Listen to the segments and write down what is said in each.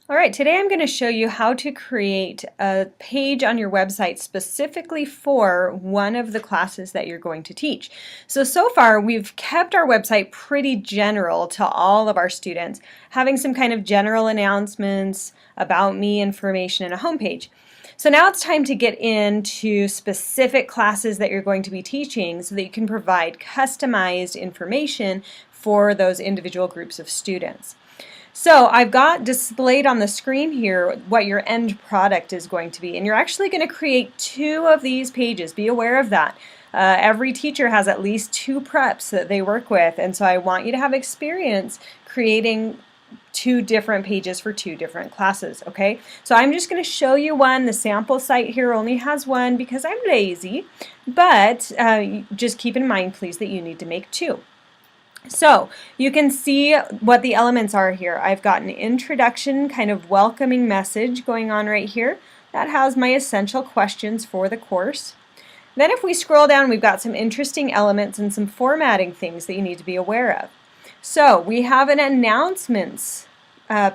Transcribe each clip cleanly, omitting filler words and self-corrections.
All right, today I'm going to show you how to create a page on your website specifically for one of the classes that you're going to teach. So far we've kept our website pretty general to all of our students, having some kind of general announcements, about me information, and a homepage. So now it's time to get into specific classes that you're going to be teaching so that you can provide customized information for those individual groups of students. So I've got displayed on the screen here what your end product is going to be, and you're actually going to create two of these pages. Be aware of that. Every teacher has at least two preps that they work with, and so I want you to have experience creating two different pages for two different classes, okay? So I'm just going to show you one. The sample site here only has one because I'm lazy, but just keep in mind, please, that you need to make two. So you can see what the elements are here. I've got an introduction, kind of welcoming message going on right here. That has my essential questions for the course. Then if we scroll down, we've got some interesting elements and some formatting things that you need to be aware of. So we have an announcements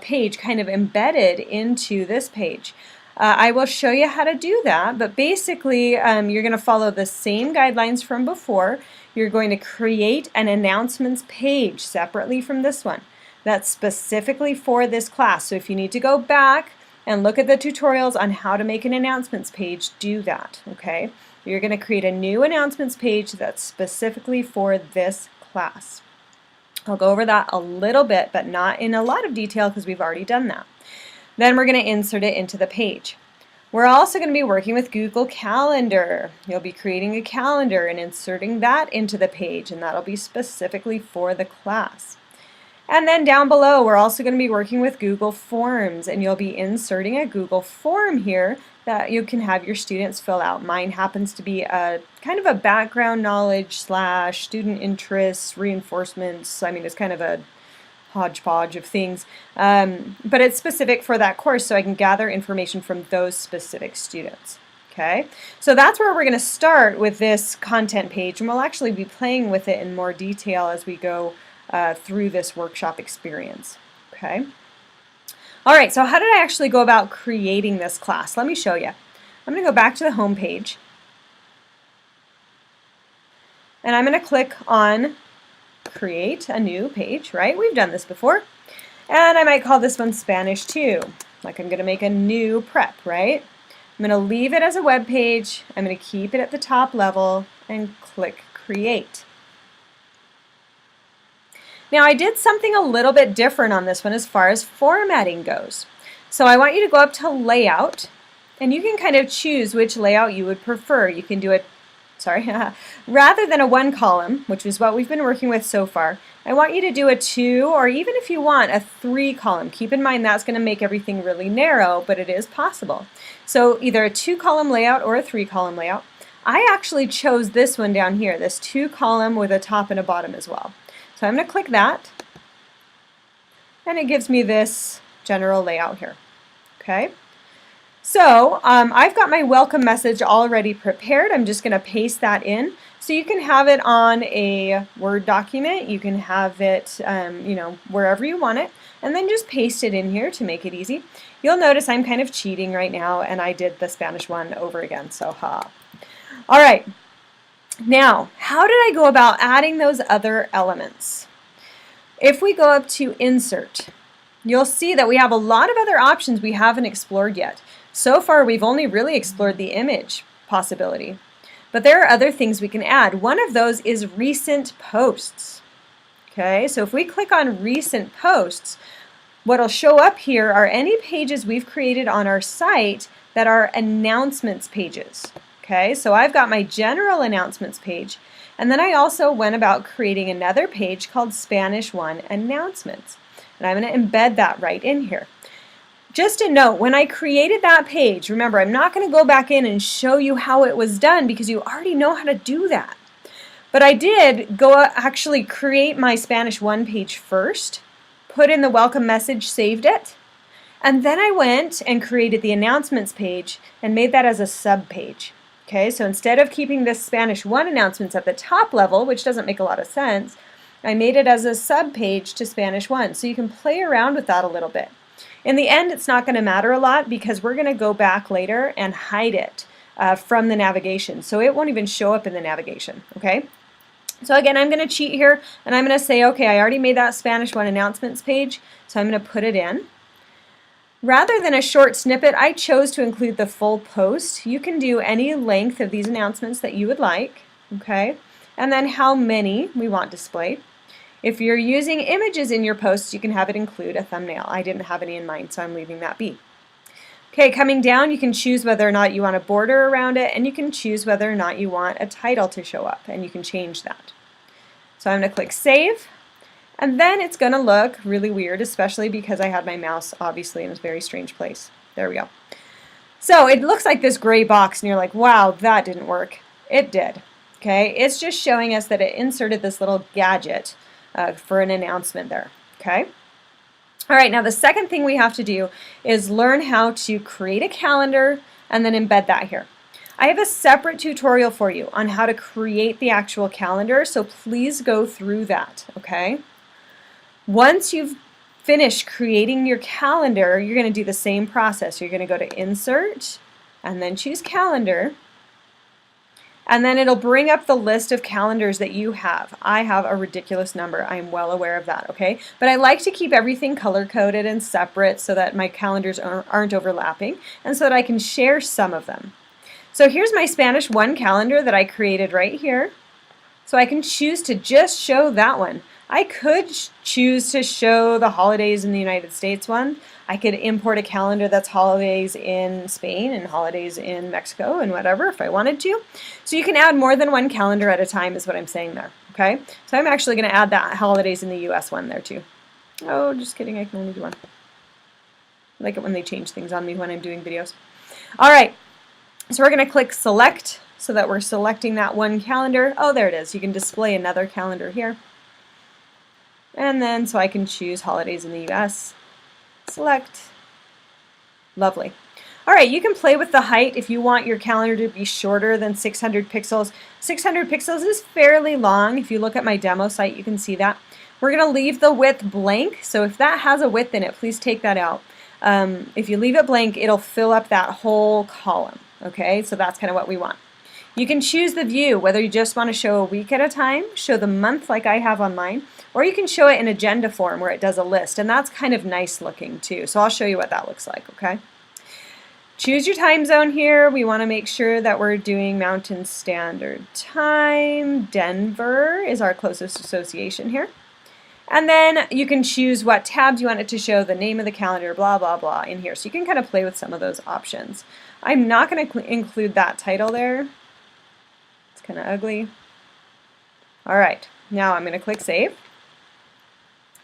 page kind of embedded into this page. I will show you how to do that, but basically you're going to follow the same guidelines from before. You're going to create an announcements page separately from this one. That's specifically for this class. So if you need to go back and look at the tutorials on how to make an announcements page, do that, okay? You're going to create a new announcements page that's specifically for this class. I'll go over that a little bit, but not in a lot of detail because we've already done that. Then we're going to insert it into the page. We're also going to be working with Google Calendar. You'll be creating a calendar and inserting that into the page, and that'll be specifically for the class. And then down below, we're also going to be working with Google Forms, and you'll be inserting a Google form here that you can have your students fill out. Mine happens to be a kind of a background knowledge / student interests, reinforcements. I mean, it's kind of a hodgepodge of things, but it's specific for that course, so I can gather information from those specific students. Okay, so that's where we're going to start with this content page, and we'll actually be playing with it in more detail as we go through this workshop experience. Okay. All right, so how did I actually go about creating this class? Let me show you. I'm going to go back to the home page, and I'm going to click on create a new page, right? We've done this before. And I might call this one Spanish 2. Like I'm going to make a new prep, right? I'm going to leave it as a web page. I'm going to keep it at the top level and click create. Now I did something a little bit different on this one as far as formatting goes. So I want you to go up to layout, and you can kind of choose which layout you would prefer. You can do it rather than a one column, which is what we've been working with so far, I want you to do a 2, or even if you want, a 3 column. Keep in mind that's going to make everything really narrow, but it is possible. So either a 2 column layout or a 3 column layout. I actually chose this one down here, this 2 column with a top and a bottom as well. So I'm going to click that, and it gives me this general layout here. Okay. So I've got my welcome message already prepared. I'm just going to paste that in. So you can have it on a Word document. You can have it, wherever you want it, and then just paste it in here to make it easy. You'll notice I'm kind of cheating right now, and I did the Spanish one over again. So ha. All right. Now, how did I go about adding those other elements? If we go up to Insert, you'll see that we have a lot of other options we haven't explored yet. So far, we've only really explored the image possibility, but there are other things we can add. One of those is recent posts. Okay, so if we click on recent posts, what'll show up here are any pages we've created on our site that are announcements pages. Okay, so I've got my general announcements page, and then I also went about creating another page called Spanish 1 Announcements, and I'm going to embed that right in here. Just a note, when I created that page, remember, I'm not going to go back in and show you how it was done because you already know how to do that. But I did go actually create my Spanish 1 page first, put in the welcome message, saved it, and then I went and created the announcements page and made that as a sub page. Okay, so instead of keeping this Spanish 1 announcements at the top level, which doesn't make a lot of sense, I made it as a sub page to Spanish 1. So you can play around with that a little bit. In the end, it's not going to matter a lot because we're going to go back later and hide it from the navigation. So it won't even show up in the navigation, okay? So again, I'm going to cheat here and I'm going to say, okay, I already made that Spanish 1 announcements page, so I'm going to put it in. Rather than a short snippet, I chose to include the full post. You can do any length of these announcements that you would like, okay? And then how many we want displayed. If you're using images in your posts, you can have it include a thumbnail. I didn't have any in mind, so I'm leaving that be. Okay, coming down, you can choose whether or not you want a border around it, and you can choose whether or not you want a title to show up, and you can change that. So I'm going to click Save, and then it's going to look really weird, especially because I had my mouse obviously in a very strange place. There we go. So it looks like this gray box, and you're like, wow, that didn't work. It did. Okay, it's just showing us that it inserted this little gadget for an announcement there. Okay. All right, now the second thing we have to do is learn how to create a calendar and then embed that here. I have a separate tutorial for you on how to create the actual calendar, so please go through that, okay? Once you've finished creating your calendar, you're going to do the same process. You're going to go to Insert and then choose Calendar. And then it'll bring up the list of calendars that you have. I have a ridiculous number. I'm well aware of that, okay? But I like to keep everything color-coded and separate so that my calendars aren't overlapping and so that I can share some of them. So here's my Spanish 1 calendar that I created right here. So I can choose to just show that one. I could choose to show the holidays in the United States one. I could import a calendar that's holidays in Spain and holidays in Mexico and whatever if I wanted to. So you can add more than one calendar at a time is what I'm saying there, okay? So I'm actually going to add that holidays in the US one there too. Oh, just kidding, I can only do one. I like it when they change things on me when I'm doing videos. All right, so we're going to click Select so that we're selecting that one calendar. Oh, there it is. You can display another calendar here. And then so I can choose holidays in the US. Select. Lovely. All right, you can play with the height if you want your calendar to be shorter than 600 pixels. 600 pixels is fairly long. If you look at my demo site, you can see that. We're going to leave the width blank, so if that has a width in it, please take that out. If you leave it blank, it'll fill up that whole column. Okay, so that's kind of what we want. You can choose the view, whether you just want to show a week at a time, show the month like I have on mine, or you can show it in agenda form where it does a list, and that's kind of nice looking too. So I'll show you what that looks like, okay? Choose your time zone here. We want to make sure that we're doing Mountain Standard Time. Denver is our closest association here. And then you can choose what tabs you want it to show, the name of the calendar, blah, blah, blah in here. So you can kind of play with some of those options. I'm not going to include that title there. It's kind of ugly. All right, now I'm going to click Save.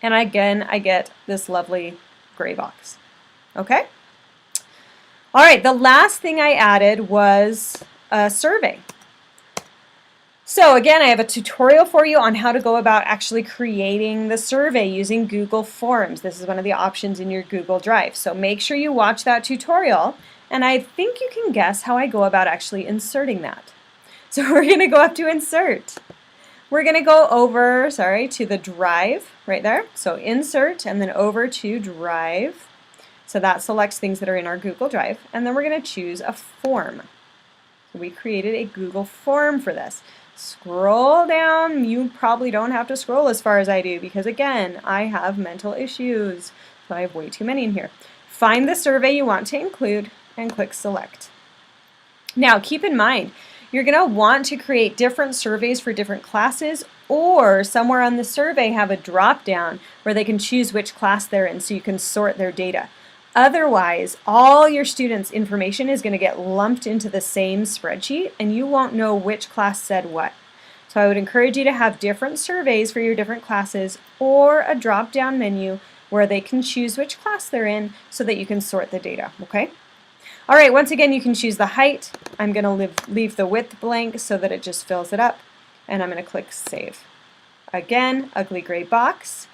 And again, I get this lovely gray box. Okay? All right, the last thing I added was a survey. So again, I have a tutorial for you on how to go about actually creating the survey using Google Forms. This is one of the options in your Google Drive. So make sure you watch that tutorial, and I think you can guess how I go about actually inserting that. So we're going to go up to Insert. We're going to go over, to the Drive right there. So Insert and then over to Drive. So that selects things that are in our Google Drive. And then we're going to choose a form. So we created a Google form for this. Scroll down. You probably don't have to scroll as far as I do because, again, I have mental issues. So I have way too many in here. Find the survey you want to include and click Select. Now, keep in mind, you're going to want to create different surveys for different classes, or somewhere on the survey have a drop-down where they can choose which class they're in so you can sort their data. Otherwise, all your students' information is going to get lumped into the same spreadsheet and you won't know which class said what. So I would encourage you to have different surveys for your different classes or a drop-down menu where they can choose which class they're in so that you can sort the data, okay? All right, once again, you can choose the height. I'm going to leave the width blank so that it just fills it up, and I'm going to click Save. Again, ugly gray box.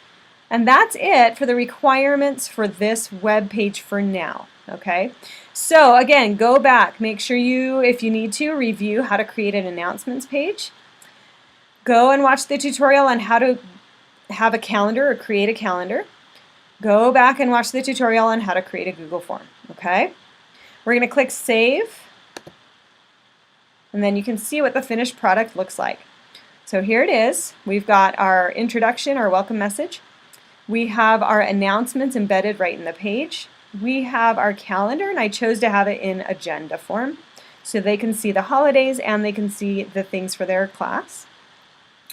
And that's it for the requirements for this web page for now, okay? So again, go back. Make sure you, if you need to, review how to create an announcements page. Go and watch the tutorial on how to have a calendar or create a calendar. go back and watch the tutorial on how to create a Google form, okay? We're going to click Save, and then you can see what the finished product looks like. So here it is. We've got our introduction, our welcome message. We have our announcements embedded right in the page. We have our calendar, and I chose to have it in agenda form so they can see the holidays and they can see the things for their class.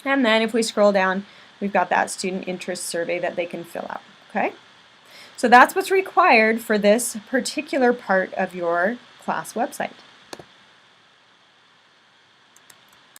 And then if we scroll down, we've got that student interest survey that they can fill out. Okay? So that's what's required for this particular part of your class website.